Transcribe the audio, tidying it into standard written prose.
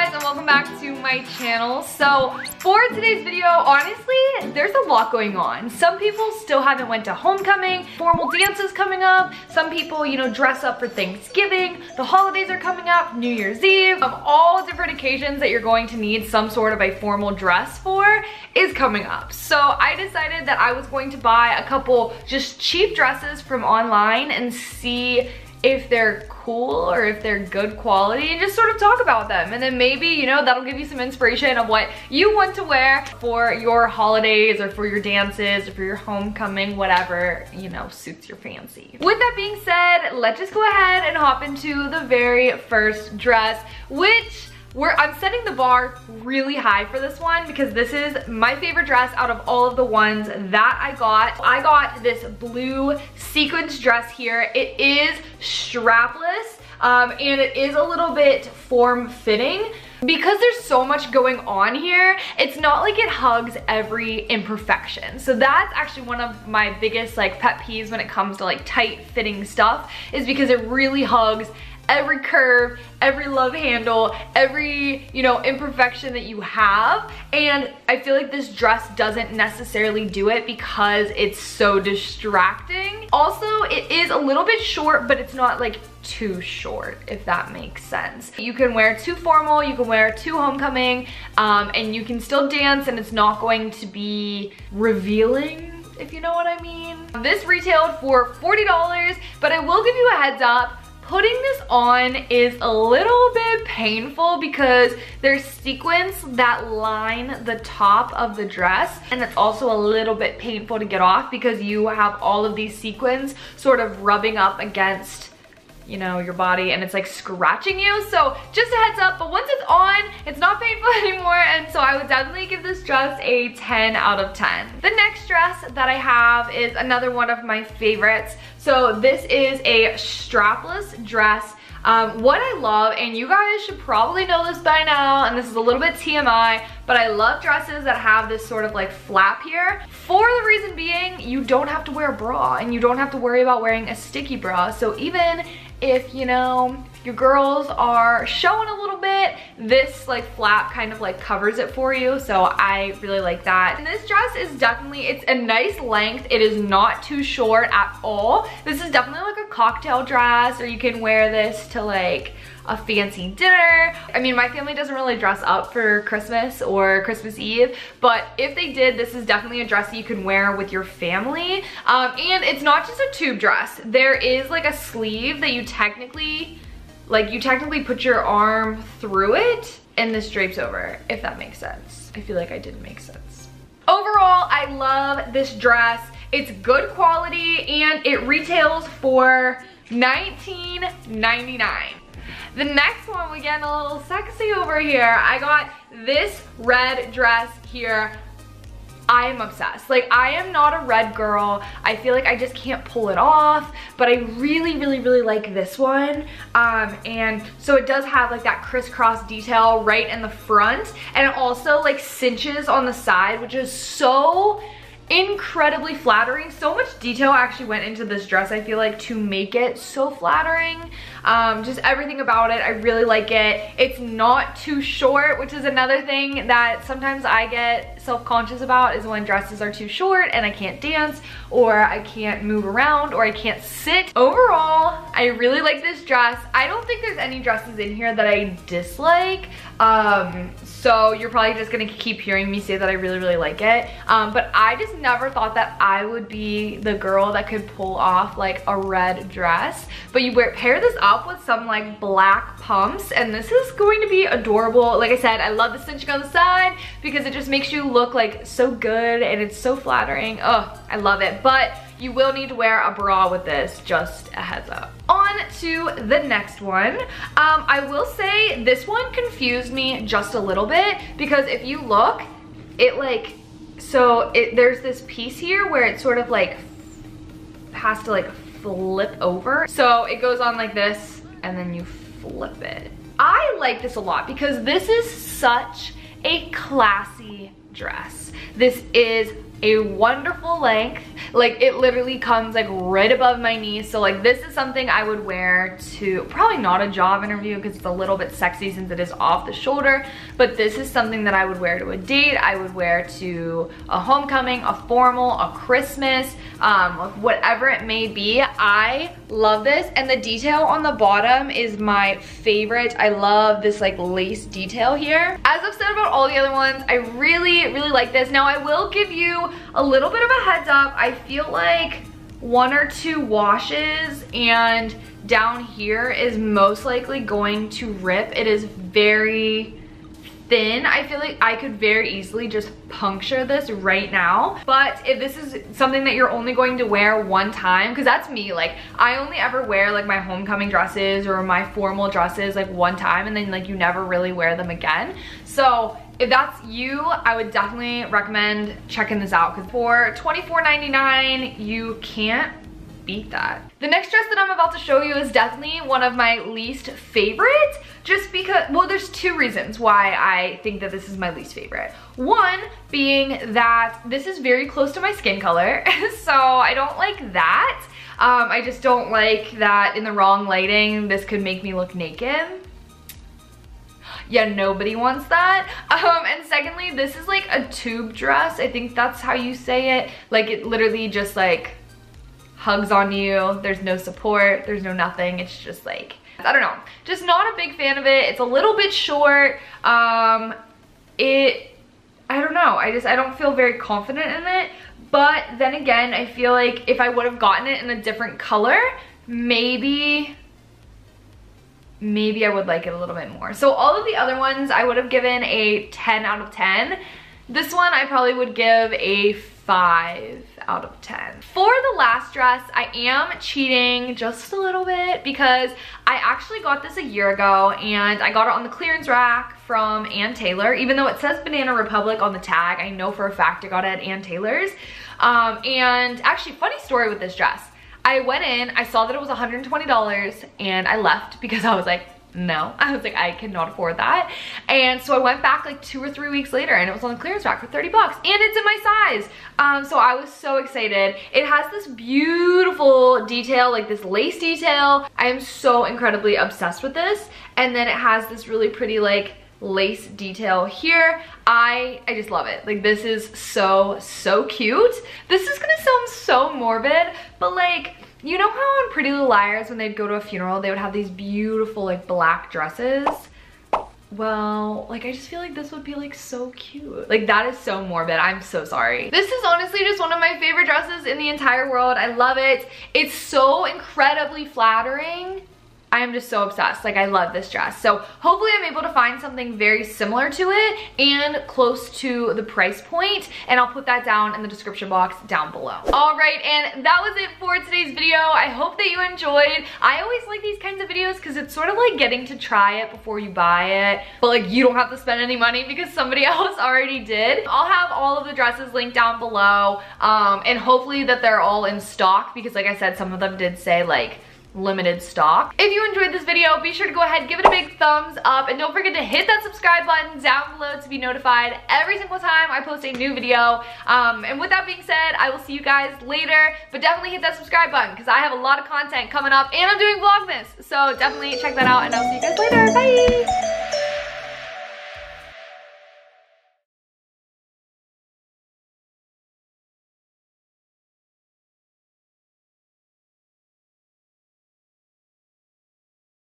guys, and welcome back to my channel. So for today's video, honestly, there's a lot going on. Some people still haven't went to homecoming, formal dances coming up. Some people, you know, dress up for Thanksgiving. The holidays are coming up, New Year's Eve. All different occasions that you're going to need some sort of a formal dress for is coming up. So I decided that I was going to buy a couple just cheap dresses from online and see if they're cool or if they're good quality and just sort of talk about them. And then maybe, you know, that'll give you some inspiration of what you want to wear for your holidays or for your dances or for your homecoming, whatever, you know, suits your fancy. With that being said, let's just go ahead and hop into the very first dress, which I'm setting the bar really high for this one because this is my favorite dress out of all of the ones that I got. I got this blue sequins dress here. It is strapless and it is a little bit form-fitting. Because there's so much going on here, it's not like it hugs every imperfection. So that's actually one of my biggest like pet peeves when it comes to like tight fitting stuff, is because it really hugs every curve, every love handle, every, you know, imperfection that you have. And I feel like this dress doesn't necessarily do it because it's so distracting. Also, it is a little bit short, but it's not like too short, if that makes sense. You can wear too formal, you can wear too homecoming, and you can still dance and it's not going to be revealing, if you know what I mean. This retailed for $40, but I will give you a heads up. Putting this on is a little bit painful because there's sequins that line the top of the dress, and it's also a little bit painful to get off because you have all of these sequins sort of rubbing up against, you know, your body, and it's like scratching you. So just a heads up, but once it's on, it's not painful anymore, and so I would definitely give this dress a 10 out of 10. The next dress that I have is another one of my favorites. So this is a strapless dress. What I love, and you guys should probably know this by now, and this is a little bit TMI, but I love dresses that have this sort of like flap here, for the reason being you don't have to wear a bra and you don't have to worry about wearing a sticky bra. So even if, you know, your girls are showing a little bit, this like flap kind of like covers it for you. So I really like that. And this dress is definitely, it's a nice length. It is not too short at all. This is definitely like a cocktail dress, or you can wear this to like a fancy dinner. I mean, my family doesn't really dress up for Christmas or Christmas Eve, but if they did, this is definitely a dress that you can wear with your family. And it's not just a tube dress. There is like a sleeve that you technically put your arm through it, and this drapes over, if that makes sense. I feel like I didn't make sense. Overall, I love this dress. It's good quality and it retails for $19.99. The next one, we get a little sexy over here. I got this red dress here. I am obsessed. Like, I am not a red girl. I feel like I just can't pull it off, but I really, really, really like this one. And so it does have like that crisscross detail right in the front, and it also like cinches on the side, which is so incredibly flattering. So much detail actually went into this dress, I feel like, to make it so flattering. Just everything about it, I really like it. It's not too short, which is another thing that sometimes I get self-conscious about, is when dresses are too short and I can't dance, or I can't move around, or I can't sit. Overall, I really like this dress. I don't think there's any dresses in here that I dislike. So you're probably just gonna keep hearing me say that I really, really like it. But I just never thought that I would be the girl that could pull off like a red dress. But you pair this up with some like black pumps, and this is going to be adorable. Like I said, I love the cinching on the side because it just makes you look like so good, and it's so flattering. Oh, I love it. But you will need to wear a bra with this, just a heads up. On to the next one. I will say this one confused me just a little bit, because if you look, it like, so there's this piece here where it sort of like has to like flip over. So it goes on like this and then you flip it. I like this a lot because this is such a classy dress. This is a wonderful length. Like it literally comes like right above my knee. So like this is something I would wear to probably not a job interview because it's a little bit sexy since it is off the shoulder, but this is something that I would wear to a date. I would wear to a homecoming, a formal, a Christmas, whatever it may be. I love this, and the detail on the bottom is my favorite. I love this like lace detail here. As I've said about all the other ones, I really like this. Now I will give you a little bit of a heads up. I feel like 1 or 2 washes and down here is most likely going to rip. It is very thin. I feel like I could very easily just puncture this right now. But if this is something that you're only going to wear one time, because that's me, like I only ever wear like my homecoming dresses or my formal dresses like one time, and then like you never really wear them again. So if that's you, I would definitely recommend checking this out, because for $24.99 you can't beat that. The next dress that I'm about to show you is definitely one of my least favorite, just because, well, there's 2 reasons why I think that this is my least favorite. One being that this is very close to my skin color, so I don't like that. I just don't like that in the wrong lighting this could make me look naked. Yeah, nobody wants that. And secondly, this is like a tube dress. I think that's how you say it. Like it literally just like hugs on you. There's no support, there's no nothing. It's just like, I don't know, just not a big fan of it. It's a little bit short. I don't know, I don't feel very confident in it. But then again, I feel like if I would have gotten it in a different color, maybe I would like it a little bit more. So all of the other ones I would have given a 10 out of 10. This one I probably would give a 5 out of 10. For the last dress, I am cheating just a little bit because I actually got this a year ago and I got it on the clearance rack from Ann Taylor. Even though it says Banana Republic on the tag, I know for a fact I got it at Ann Taylor's. And actually, funny story with this dress. I went in, I saw that it was $120 and I left because I was like, no. I was like, I cannot afford that. And so I went back like 2 or 3 weeks later and it was on the clearance rack for 30 bucks and it's in my size. So I was so excited. It has this beautiful detail, like this lace detail. I am so incredibly obsessed with this. And then it has this really pretty like lace detail here. I just love it. Like this is so cute. This is gonna sound so morbid, but like, you know how on Pretty Little Liars when they'd go to a funeral they would have these beautiful like black dresses? Well, like I just feel like this would be like so cute. Like that is so morbid. I'm so sorry. This is honestly just one of my favorite dresses in the entire world. I love it. It's so incredibly flattering. I am just so obsessed. Like I love this dress. So hopefully I'm able to find something very similar to it and close to the price point, and I'll put that down in the description box down below. All right, and that was it for today's video. I hope that you enjoyed. I always like these kinds of videos because it's sort of like getting to try it before you buy it, but like you don't have to spend any money because somebody else already did. I'll have all of the dresses linked down below, and hopefully that they're all in stock because like I said, some of them did say like limited stock. If you enjoyed this video, be sure to go ahead, give it a big thumbs up, and don't forget to hit that subscribe button down below to be notified every single time I post a new video. And with that being said, I will see you guys later, but definitely hit that subscribe button because I have a lot of content coming up and I'm doing Vlogmas. So definitely check that out and I'll see you guys later. Bye!